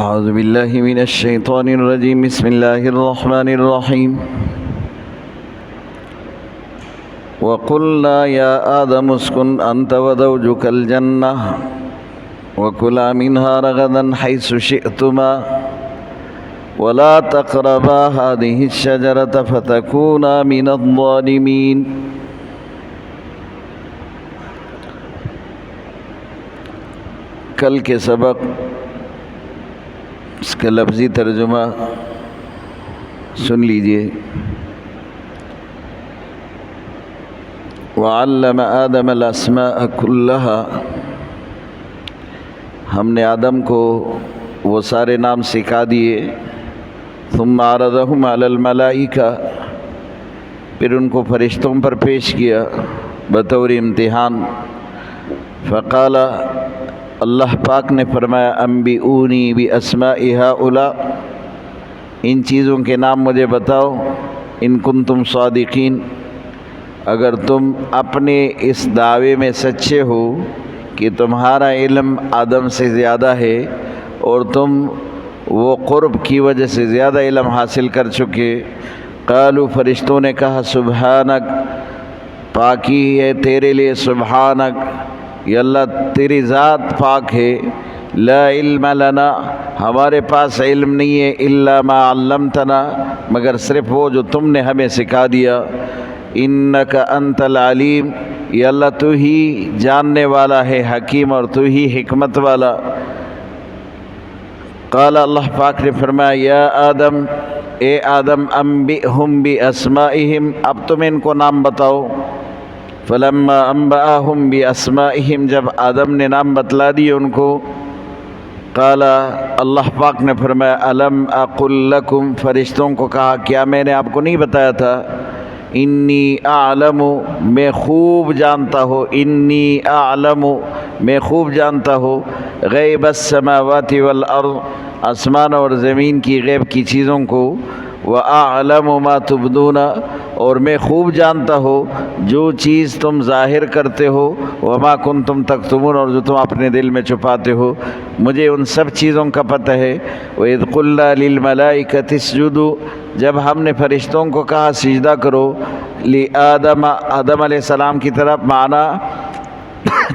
أعوذ بالله من الشيطان الرجيم بسم الله الرحمن الرحيم وقلنا يا آدم اسكن أنت وزوجك الجنة وكلا منها رغدا حيث شئتما ولا تقربا هذه الشجرة فتكونا من الظالمين. کل کے سبق اس کا لفظی ترجمہ سن لیجئے. وعلم آدم الاسماء كلها، ہم نے آدم کو وہ سارے نام سکھا دیے. ثم عرضهم على الملائکہ، پھر ان کو فرشتوں پر پیش کیا بطور امتحان. فقال، اللہ پاک نے فرمایا، انبئونی باسماء ہؤلاء، ان چیزوں کے نام مجھے بتاؤ. ان کنتم صادقین، اگر تم اپنے اس دعوے میں سچے ہو کہ تمہارا علم آدم سے زیادہ ہے اور تم وہ قرب کی وجہ سے زیادہ علم حاصل کر چکے. قالوا، فرشتوں نے کہا، سبحانک، پاکی ہے تیرے لیے. سبحانک، یا اللہ تیری ذات پاک ہے. لا علم لنا، ہمارے پاس علم نہیں ہے. الا ما علمتنا، مگر صرف وہ جو تم نے ہمیں سکھا دیا. انک انت العلیم، یا اللہ تو ہی جاننے والا ہے، حکیم، اور تو ہی حکمت والا. قال، اللہ پاک نے فرمایا، یا آدم، اے آدم، انبئہم باسمائہم، اب تم ان کو نام بتاؤ. فلما انبأہم باسمائہم، جب آدم نے نام بتلا دیے ان کو. قال، اللہ پاک نے فرمایا، الم اقل لکم، فرشتوں کو کہا، کیا میں نے آپ کو نہیں بتایا تھا؟ انی اعلم، میں خوب جانتا ہوں. انی اعلم، میں خوب جانتا ہوں. غیب السماوات والارض، آسمان اور زمین کی غیب کی چیزوں کو. وَأَعْلَمُ مَا تُبْدُونَ، اور میں خوب جانتا ہوں جو چیز تم ظاہر کرتے ہو. وَمَا كُنْتُمْ تَكْتُمُونَ، اور جو تم اپنے دل میں چھپاتے ہو، مجھے ان سب چیزوں کا پتہ ہے. وَإِذْ قُلْنَا لِلْمَلَائِكَةِ اسْجُدُوا، جب ہم نے فرشتوں کو کہا سجدہ کرو. لِآدَمَ، آدم علیہ السلام کی طرف، معنی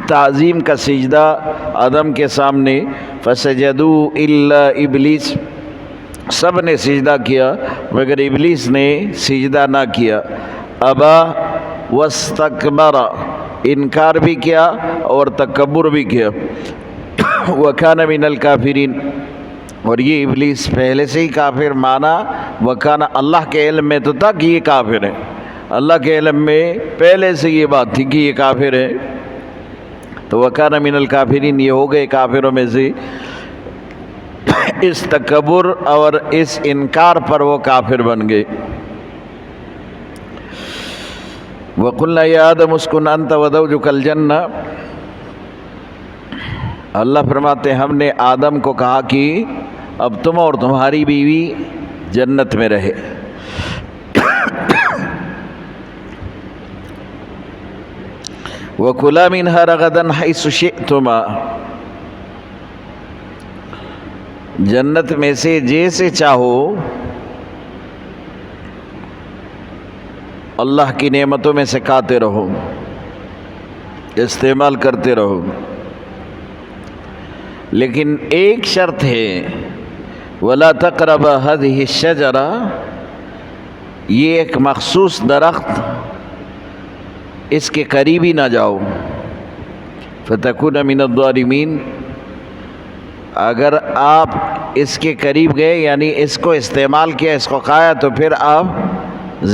تعظیم کا سجدہ آدم کے سامنے. فَسَجَدُوا إِلَّا إِبْلِيسَ، سب نے سجدہ کیا مگر ابلیس نے سجدہ نہ کیا. ابا واستکبر، انکار بھی کیا اور تکبر بھی کیا. وکان من الکافرین، اور یہ ابلیس پہلے سے ہی کافر. مانا وکان، اللہ کے علم میں تو تھا کہ یہ کافر ہے، اللہ کے علم میں پہلے سے یہ بات تھی کہ یہ کافر ہے. تو وکان من الکافرین، یہ ہو گئے کافروں میں سے. اس تکبر اور اس انکار پر وہ کافر بن گئے. وَقُلْنَا يَا آدَمُ اسْكُنْ أَنْتَ وَزَوْجُكَ الْجَنَّةَ، اللہ فرماتے ہیں ہم نے آدم کو کہا کہ اب تم اور تمہاری بیوی جنت میں رہے. وَكُلَا مِنْهَا رَغَدًا حَيْثُ شِئْتُمَا، جنت میں سے جیسے چاہو اللہ کی نعمتوں میں سے کھاتے رہو، استعمال کرتے رہو. لیکن ایک شرط ہے، وَلَا تَقْرَبَا هَذِهِ الشَّجَرَةَ، یہ ایک مخصوص درخت، اس کے قریب ہی نہ جاؤ. فَتَكُونَ مِنَ الظَّالِمِينَ، اگر آپ اس کے قریب گئے یعنی اس کو استعمال کیا، اس کو کھایا، تو پھر آپ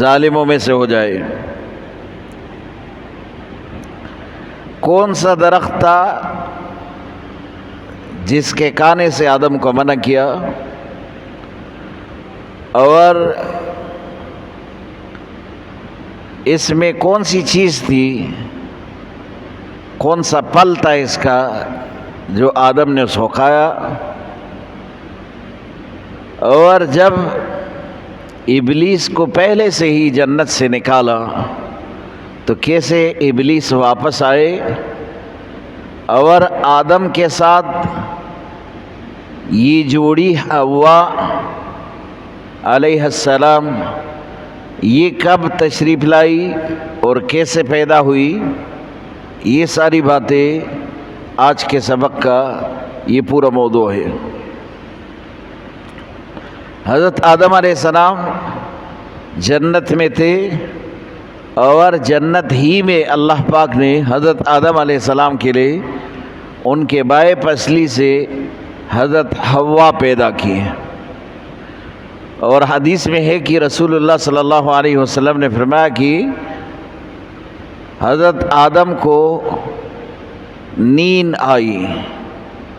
ظالموں میں سے ہو جائے. کون سا درخت تھا جس کے کھانے سے آدم کو منع کیا؟ اور اس میں کون سی چیز تھی، کون سا پھل تھا اس کا جو آدم نے اس کو کھایا؟ اور جب ابلیس کو پہلے سے ہی جنت سے نکالا تو کیسے ابلیس واپس آئے اور آدم کے ساتھ یہ جوڑی حوا علیہ السلام یہ کب تشریف لائی اور کیسے پیدا ہوئی، یہ ساری باتیں آج کے سبق کا یہ پورا موضوع ہے۔ حضرت آدم علیہ السلام جنت میں تھے اور جنت ہی میں اللہ پاک نے حضرت آدم علیہ السلام کے لیے ان کے بائیں پسلی سے حضرت حوا پیدا کی ہے۔ اور حدیث میں ہے کہ رسول اللہ صلی اللہ علیہ وسلم نے فرمایا کہ حضرت آدم کو نیند آئی،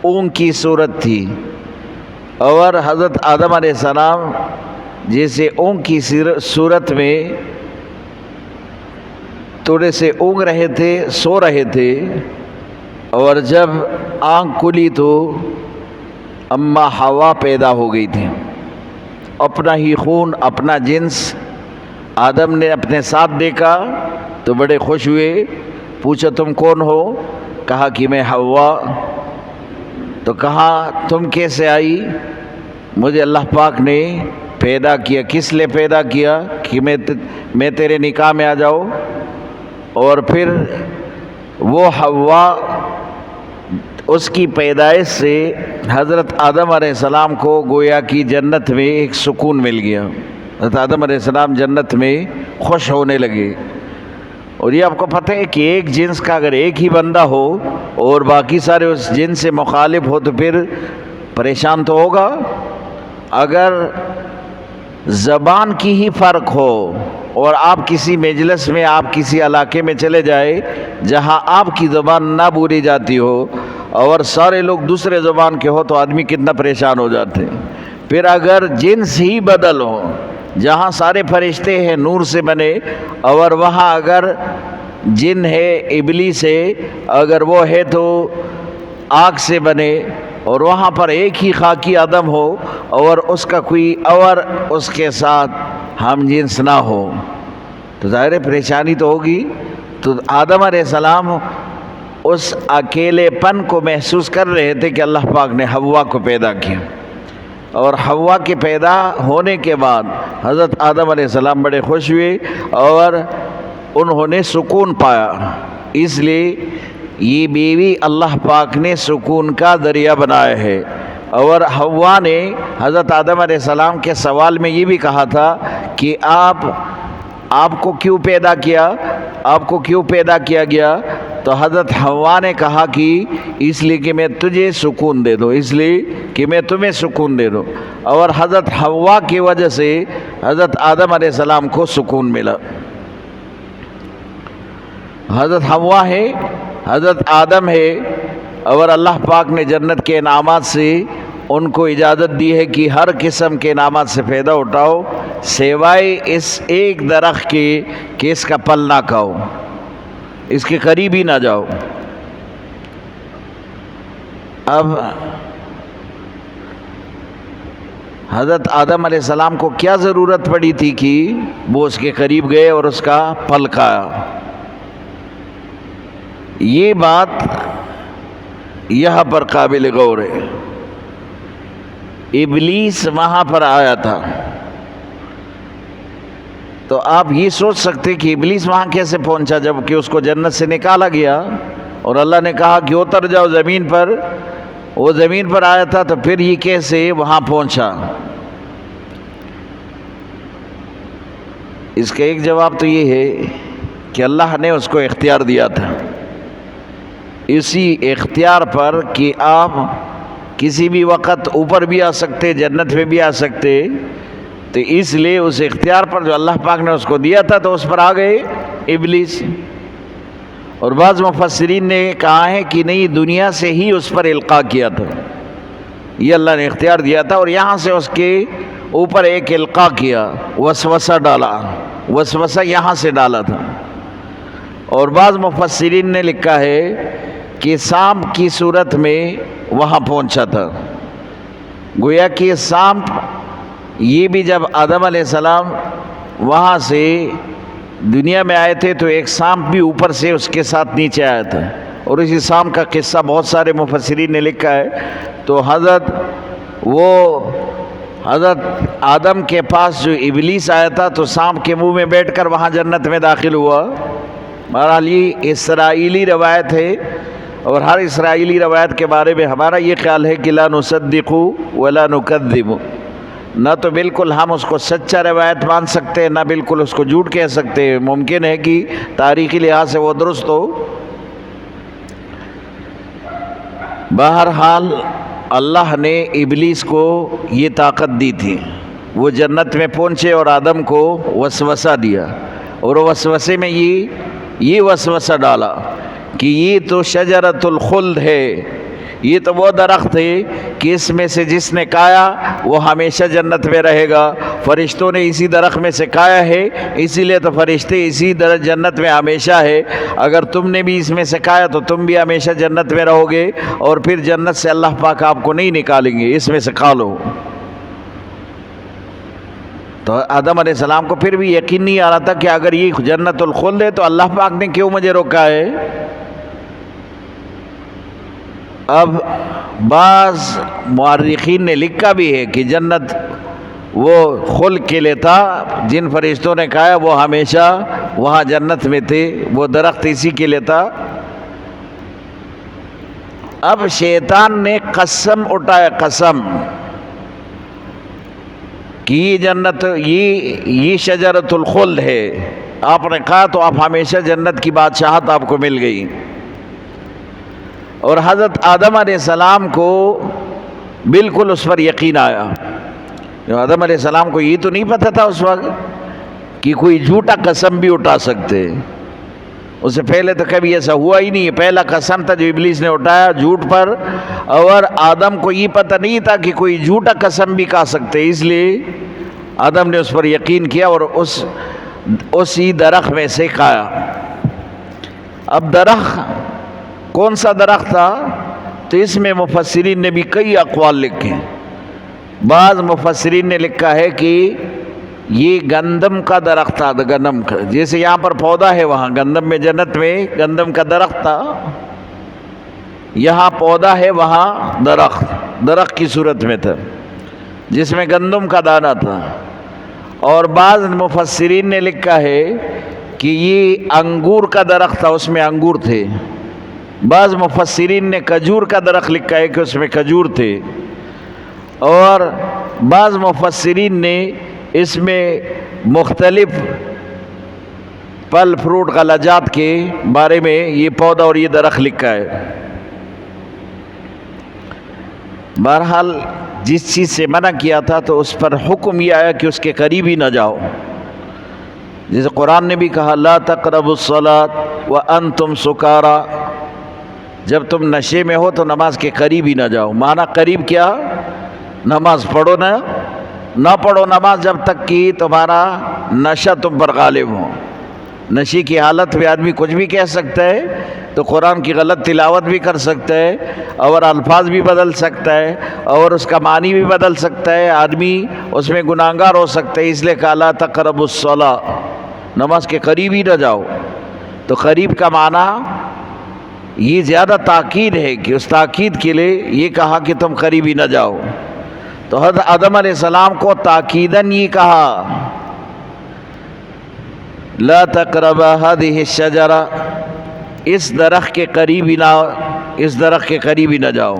اونگ کی صورت تھی، اور حضرت آدم علیہ السلام جیسے اونگ کی صورت میں تھوڑے سے اونگ رہے تھے، سو رہے تھے، اور جب آنکھ کھلی تو اماں حوا پیدا ہو گئی تھی۔ اپنا ہی خون، اپنا جنس آدم نے اپنے ساتھ دیکھا تو بڑے خوش ہوئے، پوچھا تم کون ہو؟ کہا کہ میں حوا۔ تو کہا تم کیسے آئی؟ مجھے اللہ پاک نے پیدا کیا۔ کس لیے پیدا کیا؟ کہ میں تیرے نکاح میں آ جاؤں۔ اور پھر وہ حوا اس کی پیدائش سے حضرت آدم علیہ السلام کو گویا کہ جنت میں ایک سکون مل گیا۔ حضرت آدم علیہ السلام جنت میں خوش ہونے لگے۔ اور یہ آپ کو پتہ ہے کہ ایک جنس کا اگر ایک ہی بندہ ہو اور باقی سارے اس جنس سے مخالف ہو تو پھر پریشان تو ہوگا۔ اگر زبان کی ہی فرق ہو اور آپ کسی مجلس میں، آپ کسی علاقے میں چلے جائے جہاں آپ کی زبان نہ بولی جاتی ہو اور سارے لوگ دوسرے زبان کے ہو تو آدمی کتنا پریشان ہو جاتے ہیں۔ پھر اگر جنس ہی بدل ہو، جہاں سارے فرشتے ہیں نور سے بنے اور وہاں اگر جن ہے ابلیس ہے، اگر وہ ہے تو آگ سے بنے، اور وہاں پر ایک ہی خاکی آدم ہو اور اس کا کوئی اور اس کے ساتھ ہم جنس نہ ہو تو ظاہر پریشانی تو ہوگی۔ تو آدم علیہ السلام اس اکیلے پن کو محسوس کر رہے تھے کہ اللہ پاک نے حوا کو پیدا کیا، اور حوا کے پیدا ہونے کے بعد حضرت آدم علیہ السلام بڑے خوش ہوئے اور انہوں نے سکون پایا۔ اس لیے یہ بیوی اللہ پاک نے سکون کا ذریعہ بنایا ہے۔ اور حوا نے حضرت آدم علیہ السلام کے سوال میں یہ بھی کہا تھا کہ آپ کو کیوں پیدا کیا، آپ کو کیوں پیدا کیا گیا؟ تو حضرت حوا نے کہا کہ اس لیے کہ میں تجھے سکون دے دوں، اس لیے کہ میں تمہیں سکون دے دوں۔ اور حضرت حوا کی وجہ سے حضرت آدم علیہ السلام کو سکون ملا۔ حضرت حوا ہے، حضرت آدم ہے، اور اللہ پاک نے جنت کے انعامات سے ان کو اجازت دی ہے کہ ہر قسم کے انعامات سے فائدہ اٹھاؤ سوائے اس ایک درخت کے کہ اس کا پھل نہ کھاؤ، اس کے قریب ہی نہ جاؤ۔ اب حضرت آدم علیہ السلام کو کیا ضرورت پڑی تھی کہ وہ اس کے قریب گئے اور اس کا پھل کھایا؟ یہ بات یہاں پر قابل غور ہے۔ ابلیس وہاں پر آیا تھا تو آپ یہ سوچ سکتے کہ ابلیس وہاں کیسے پہنچا جب کہ اس کو جنت سے نکالا گیا اور اللہ نے کہا کہ اتر جاؤ زمین پر، وہ زمین پر آیا تھا تو پھر یہ کیسے وہاں پہنچا؟ اس کا ایک جواب تو یہ ہے کہ اللہ نے اس کو اختیار دیا تھا، اسی اختیار پر کہ آپ کسی بھی وقت اوپر بھی آ سکتے، جنت میں بھی آ سکتے، تو اس لیے اس اختیار پر جو اللہ پاک نے اس کو دیا تھا تو اس پر آ گئے ابلیس۔ اور بعض مفسرین نے کہا ہے کہ نہیں، دنیا سے ہی اس پر القاء کیا تھا، یہ اللہ نے اختیار دیا تھا اور یہاں سے اس کے اوپر ایک القاء کیا، وسوسہ ڈالا، وسوسہ یہاں سے ڈالا تھا۔ اور بعض مفسرین نے لکھا ہے کہ سانپ کی صورت میں وہاں پہنچا تھا، گویا کہ سانپ یہ بھی جب آدم علیہ السلام وہاں سے دنیا میں آئے تھے تو ایک سانپ بھی اوپر سے اس کے ساتھ نیچے آیا تھا، اور اسی سانپ کا قصہ بہت سارے مفسرین نے لکھا ہے۔ تو حضرت وہ حضرت آدم کے پاس جو ابلیس آیا تھا تو سانپ کے منہ میں بیٹھ کر وہاں جنت میں داخل ہوا۔ بہرحال یہ اسرائیلی روایت ہے، اور ہر اسرائیلی روایت کے بارے میں ہمارا یہ خیال ہے کہ لا نصدق ولا نکذب، نہ تو بالکل ہم اس کو سچا روایت مان سکتے ہیں، نہ بالکل اس کو جھوٹ کہہ سکتے ہیں۔ ممکن ہے کہ تاریخی لحاظ سے وہ درست ہو۔ بہرحال اللہ نے ابلیس کو یہ طاقت دی تھی، وہ جنت میں پہنچے اور آدم کو وسوسہ دیا، اور وسوسے میں یہ وسوسہ ڈالا کہ یہ تو شجرۃ الخلد ہے، یہ تو وہ درخت ہے کہ اس میں سے جس نے کھایا وہ ہمیشہ جنت میں رہے گا۔ فرشتوں نے اسی درخت میں سے کھایا ہے، اسی لیے تو فرشتے اسی جنت میں ہمیشہ ہے۔ اگر تم نے بھی اس میں سے کھایا تو تم بھی ہمیشہ جنت میں رہو گے، اور پھر جنت سے اللہ پاک آپ کو نہیں نکالیں گے، اس میں سے کھا لو۔ تو آدم علیہ السلام کو پھر بھی یقین نہیں آ رہا تھا کہ اگر یہ جنت الخلد ہے تو اللہ پاک نے کیوں مجھے روکا ہے۔ اب بعض مورخین نے لکھا بھی ہے کہ جنت وہ خلد کے لیے تھا، جن فرشتوں نے کہا وہ ہمیشہ وہاں جنت میں تھے، وہ درخت اسی کے لیے تھا۔ اب شیطان نے قسم اٹھایا، قسم کہ یہ جنت یہ شجرۃ الخلد ہے، آپ نے کہا تو آپ ہمیشہ جنت کی بادشاہت آپ کو مل گئی۔ اور حضرت آدم علیہ السلام کو بالکل اس پر یقین آیا۔ آدم علیہ السلام کو یہ تو نہیں پتہ تھا اس وقت کہ کوئی جھوٹا قسم بھی اٹھا سکتے، اس سے پہلے تو کبھی ایسا ہوا ہی نہیں، پہلا قسم تھا جو ابلیس نے اٹھایا جھوٹ پر، اور آدم کو یہ پتہ نہیں تھا کہ کوئی جھوٹا قسم بھی کھا سکتے، اس لیے آدم نے اس پر یقین کیا اور اسی درخت میں سے کھایا۔ اب درخت کون سا درخت تھا؟ تو اس میں مفسرین نے بھی کئی اقوال لکھے۔ بعض مفسرین نے لکھا ہے کہ یہ گندم کا درخت تھا، گندم کا، جیسے یہاں پر پودا ہے وہاں گندم میں، جنت میں گندم کا درخت تھا، یہاں پودا ہے وہاں درخت کی صورت میں تھا جس میں گندم کا دانہ تھا۔ اور بعض مفسرین نے لکھا ہے کہ یہ انگور کا درخت تھا، اس میں انگور تھے۔ بعض مفسرین نے کھجور کا درخت لکھا ہے کہ اس میں کھجور تھے، اور بعض مفسرین نے اس میں مختلف پھل فروٹ غلجات کے بارے میں یہ پودا اور یہ درخت لکھا ہے۔ بہرحال جس چیز سے منع کیا تھا تو اس پر حکم یہ آیا کہ اس کے قریب ہی نہ جاؤ، جیسے قرآن نے بھی کہا لا تقربوا الصلاۃ وانتم سکارى، جب تم نشے میں ہو تو نماز کے قریب ہی نہ جاؤ۔ معنی قریب کیا؟ نماز پڑھو نہ پڑھو نماز جب تک کہ تمہارا نشہ تم پر غالب ہو۔ نشے کی حالت میں آدمی کچھ بھی کہہ سکتا ہے، تو قرآن کی غلط تلاوت بھی کر سکتا ہے، اور الفاظ بھی بدل سکتا ہے، اور اس کا معنی بھی بدل سکتا ہے، آدمی اس میں گناہگار ہو سکتا ہے۔ اس لیے کہا لا تقربوا الصلاۃ، نماز کے قریب ہی نہ جاؤ۔ تو قریب کا معنی یہ زیادہ تاکید ہے کہ اس تاکید کے لیے یہ کہا کہ تم قریب ہی نہ جاؤ۔ تو حضرت آدم علیہ السلام کو تاکیداً یہ کہا لا تقربا هذه الشجرہ، اس درخت کے قریب ہی نہ جاؤ۔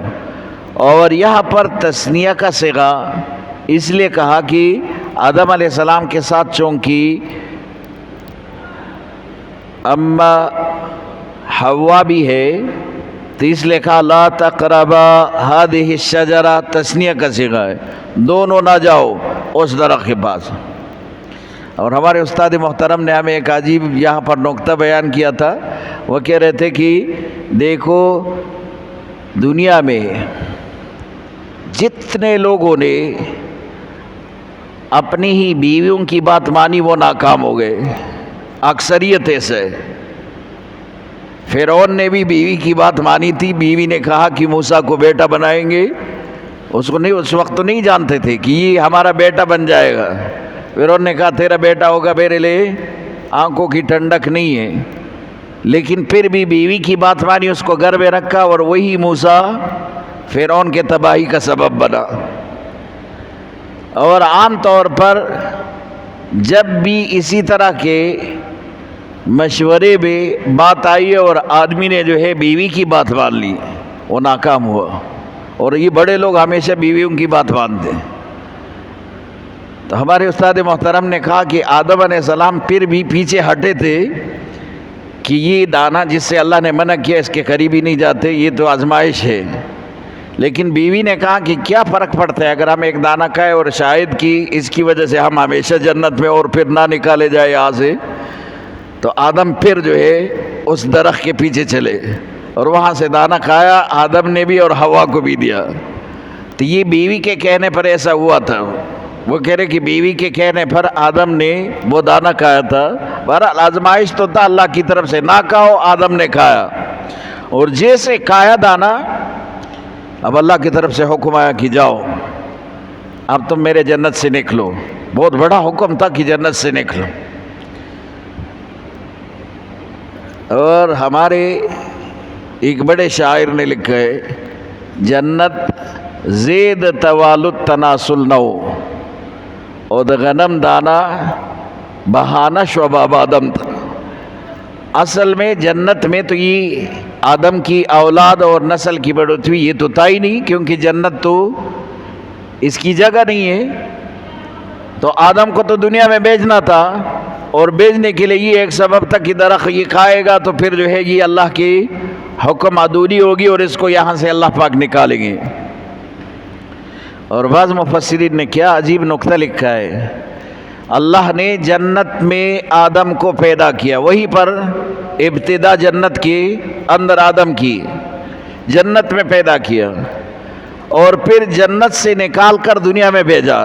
اور یہاں پر تثنیہ کا صیغہ اس لیے کہا کہ آدم علیہ السلام کے ساتھ چونکہ اما حوا بھی ہے تو اس لیے کہا لا تقربا هذه الشجرہ، تثنیہ کا صیغہ ہے، دونوں نہ جاؤ اس درخت کے پاس۔ اور ہمارے استاد محترم نے ہمیں ایک عجیب یہاں پر نکتہ بیان کیا تھا، وہ کہہ رہے تھے کہ دیکھو دنیا میں جتنے لوگوں نے اپنی ہی بیویوں کی بات مانی وہ ناکام ہو گئے، اکثریت ایسے۔ فرعون نے بھی بیوی کی بات مانی تھی، بیوی نے کہا کہ موسیٰ کو بیٹا بنائیں گے، اس وقت تو نہیں جانتے تھے کہ یہ ہمارا بیٹا بن جائے گا۔ فرعون نے کہا تیرا بیٹا ہوگا، میرے لیے آنکھوں کی ٹھنڈک نہیں ہے، لیکن پھر بھی بیوی کی بات مانی، اس کو گھر میں رکھا، اور وہی موسیٰ فرعون کے تباہی کا سبب بنا۔ اور عام طور پر جب بھی اسی طرح کے مشورے میں بات آئی اور آدمی نے جو ہے بیوی کی بات مان لی، وہ ناکام ہوا. اور یہ بڑے لوگ ہمیشہ بیویوں کی بات مانتے ہیں. تو ہمارے استاد محترم نے کہا کہ آدم علیہ السلام پھر بھی پیچھے ہٹے تھے کہ یہ دانہ جس سے اللہ نے منع کیا اس کے قریب ہی نہیں جاتے، یہ تو آزمائش ہے. لیکن بیوی نے کہا کہ کیا فرق پڑتا ہے اگر ہم ایک دانہ کھائیں اور شاید کہ اس کی وجہ سے ہم ہمیشہ جنت میں اور پھر نہ نکالے جائے یہاں سے. تو آدم پھر جو ہے اس درخت کے پیچھے چلے اور وہاں سے دانہ کھایا، آدم نے بھی اور حوا کو بھی دیا. تو یہ بیوی کے کہنے پر ایسا ہوا تھا. وہ کہہ رہے کہ بیوی کے کہنے پر آدم نے وہ دانہ کھایا تھا. بہرحال آزمائش تو تھا اللہ کی طرف سے، نہ کھاؤ، آدم نے کھایا. اور جیسے کھایا دانہ، اب اللہ کی طرف سے حکم آیا کہ جاؤ اب تم میرے جنت سے نکلو. بہت بڑا حکم تھا کہ جنت سے نکلو. اور ہمارے ایک بڑے شاعر نے لکھا ہے، جنت زید توالد تناسل نو اور غنم دانا بہانہ شعبہ آدم تھا. اصل میں جنت میں تو یہ آدم کی اولاد اور نسل کی بڑھوتری یہ تو تھا ہی نہیں، کیونکہ جنت تو اس کی جگہ نہیں ہے. تو آدم کو تو دنیا میں بھیجنا تھا، اور بھیجنے کے لیے یہ ایک سبب تھا کہ درخت یہ کھائے گا تو پھر جو ہے یہ اللہ کی حکم ادھوری ہوگی اور اس کو یہاں سے اللہ پاک نکالیں گے. اور بعض مفسرین نے کیا عجیب نقطہ لکھا ہے، اللہ نے جنت میں آدم کو پیدا کیا، وہیں پر ابتدا جنت کے اندر آدم کی جنت میں پیدا کیا، اور پھر جنت سے نکال کر دنیا میں بھیجا،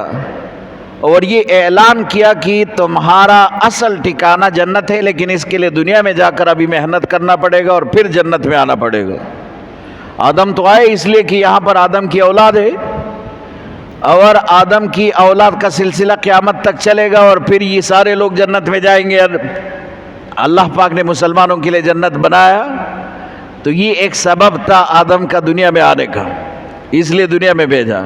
اور یہ اعلان کیا کہ تمہارا اصل ٹھکانہ جنت ہے، لیکن اس کے لیے دنیا میں جا کر ابھی محنت کرنا پڑے گا اور پھر جنت میں آنا پڑے گا. آدم تو آئے اس لیے کہ یہاں پر آدم کی اولاد ہے، اور آدم کی اولاد کا سلسلہ قیامت تک چلے گا، اور پھر یہ سارے لوگ جنت میں جائیں گے. اللہ پاک نے مسلمانوں کے لیے جنت بنایا، تو یہ ایک سبب تھا آدم کا دنیا میں آنے کا، اس لیے دنیا میں بھیجا.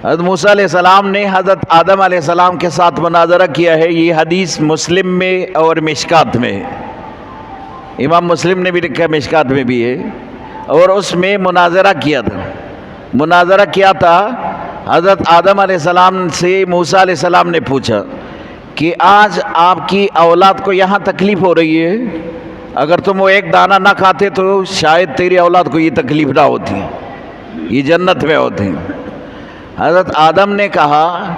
حضرت موسیٰ علیہ السلام نے حضرت آدم علیہ السلام کے ساتھ مناظرہ کیا ہے. یہ حدیث مسلم میں اور مشکات میں، امام مسلم نے بھی لکھا ہے، مشکات میں بھی ہے. اور اس میں مناظرہ کیا تھا. مناظرہ کیا تھا، حضرت آدم علیہ السلام سے موسیٰ علیہ السلام نے پوچھا کہ آج آپ کی اولاد کو یہاں تکلیف ہو رہی ہے، اگر تم وہ ایک دانہ نہ کھاتے تو شاید تیری اولاد کو یہ تکلیف نہ ہوتی، یہ جنت میں ہوتی. حضرت آدم نے کہا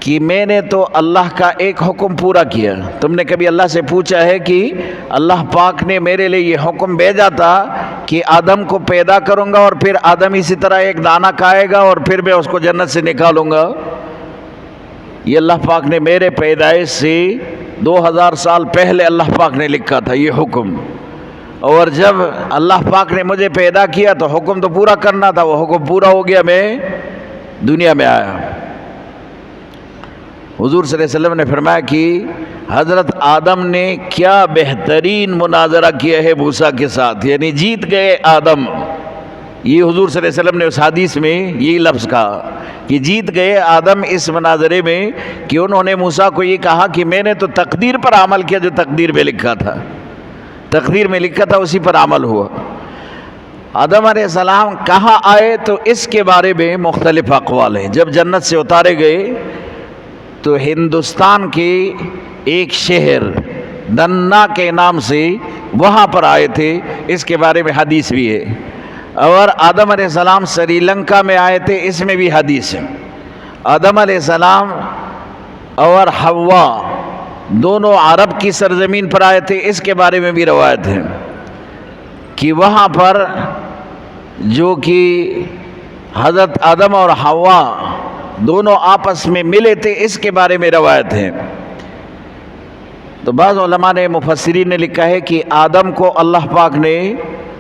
کہ میں نے تو اللہ کا ایک حکم پورا کیا. تم نے کبھی اللہ سے پوچھا ہے کہ اللہ پاک نے میرے لیے یہ حکم بھیجا تھا کہ آدم کو پیدا کروں گا اور پھر آدم اسی طرح ایک دانہ کھائے گا اور پھر میں اس کو جنت سے نکالوں گا؟ یہ اللہ پاک نے میرے پیدائش سے 2000 سال پہلے اللہ پاک نے لکھا تھا یہ حکم. اور جب اللہ پاک نے مجھے پیدا کیا تو حکم تو پورا کرنا تھا، وہ حکم پورا ہو گیا، میں دنیا میں آیا. حضور صلی اللہ علیہ وسلم نے فرمایا کہ حضرت آدم نے کیا بہترین مناظرہ کیا ہے موسیٰ کے ساتھ، یعنی جیت گئے آدم. یہ حضور صلی اللہ علیہ وسلم نے اس حدیث میں یہی لفظ کہا کہ جیت گئے آدم اس مناظرے میں، کہ انہوں نے موسیٰ کو یہ کہا کہ میں نے تو تقدیر پر عمل کیا، جو تقدیر میں لکھا تھا، تقدیر میں لکھا تھا اسی پر عمل ہوا. آدم علیہ السلام کہاں آئے تو اس کے بارے میں مختلف اقوال ہیں. جب جنت سے اتارے گئے تو ہندوستان کے ایک شہر دنا کے نام سے وہاں پر آئے تھے، اس کے بارے میں حدیث بھی ہے. اور آدم علیہ السلام سری لنکا میں آئے تھے، اس میں بھی حدیث ہے. آدم علیہ السلام اور حوا دونوں عرب کی سرزمین پر آئے تھے، اس کے بارے میں بھی روایت ہے کہ وہاں پر جو کہ حضرت آدم اور حوا دونوں آپس میں ملے تھے، اس کے بارے میں روایت ہے. تو بعض علماء نے مفسرین نے لکھا ہے کہ آدم کو اللہ پاک نے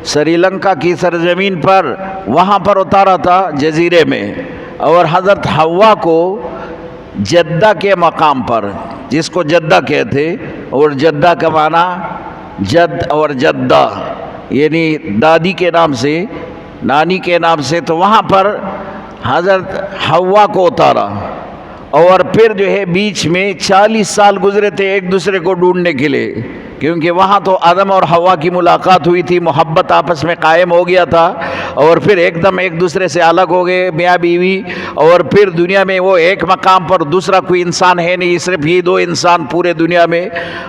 سری لنکا کی سرزمین پر وہاں پر اتارا تھا جزیرے میں، اور حضرت حوا کو جدہ کے مقام پر، جس کو جدہ کہتے، اور جدہ کا معنی جد اور جدہ یعنی دادی کے نام سے، نانی کے نام سے، تو وہاں پر حضرت حوا کو اتارا، اور پھر جو ہے بیچ میں 40 سال گزرے تھے ایک دوسرے کو ڈھونڈنے کے لیے، کیونکہ وہاں تو آدم اور حوا کی ملاقات ہوئی تھی، محبت آپس میں قائم ہو گیا تھا، اور پھر ایک دم ایک دوسرے سے الگ ہو گئے میاں بیوی، اور پھر دنیا میں وہ ایک مقام پر دوسرا کوئی انسان ہے نہیں، صرف یہ 2 انسان پورے دنیا میں۔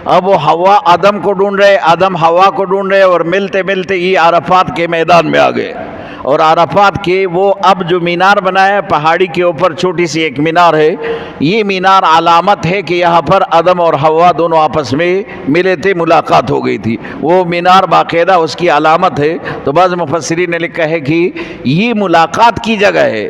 اب وہ حوا آدم کو ڈھونڈ رہے، آدم حوا کو ڈھونڈ رہے، اور ملتے ملتے یہ عرفات کے میدان میں آ گئے۔ اور عرفات کے وہ اب جو مینار بنایا ہے پہاڑی کے اوپر، چھوٹی سی ایک مینار ہے، یہ مینار علامت ہے کہ یہاں پر آدم اور حوا دونوں آپس میں ملے تھے، ملاقات ہو گئی تھی، وہ مینار باقاعدہ اس کی علامت ہے۔ تو بعض مفسرین نے لکھا ہے کہ یہ ملاقات کی جگہ ہے،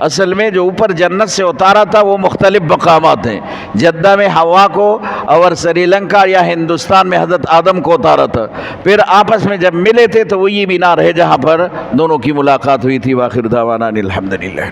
اصل میں جو اوپر جنت سے اتارا تھا وہ مختلف مقامات ہیں، جدہ میں حوا کو، اور سری لنکا یا ہندوستان میں حضرت آدم کو اتارا تھا، پھر آپس میں جب ملے تھے تو وہ یہ مینار ہے جہاں پر دونوں کی ملاقات ہوئی تھی۔ وآخر دعوانا ان الحمدللہ۔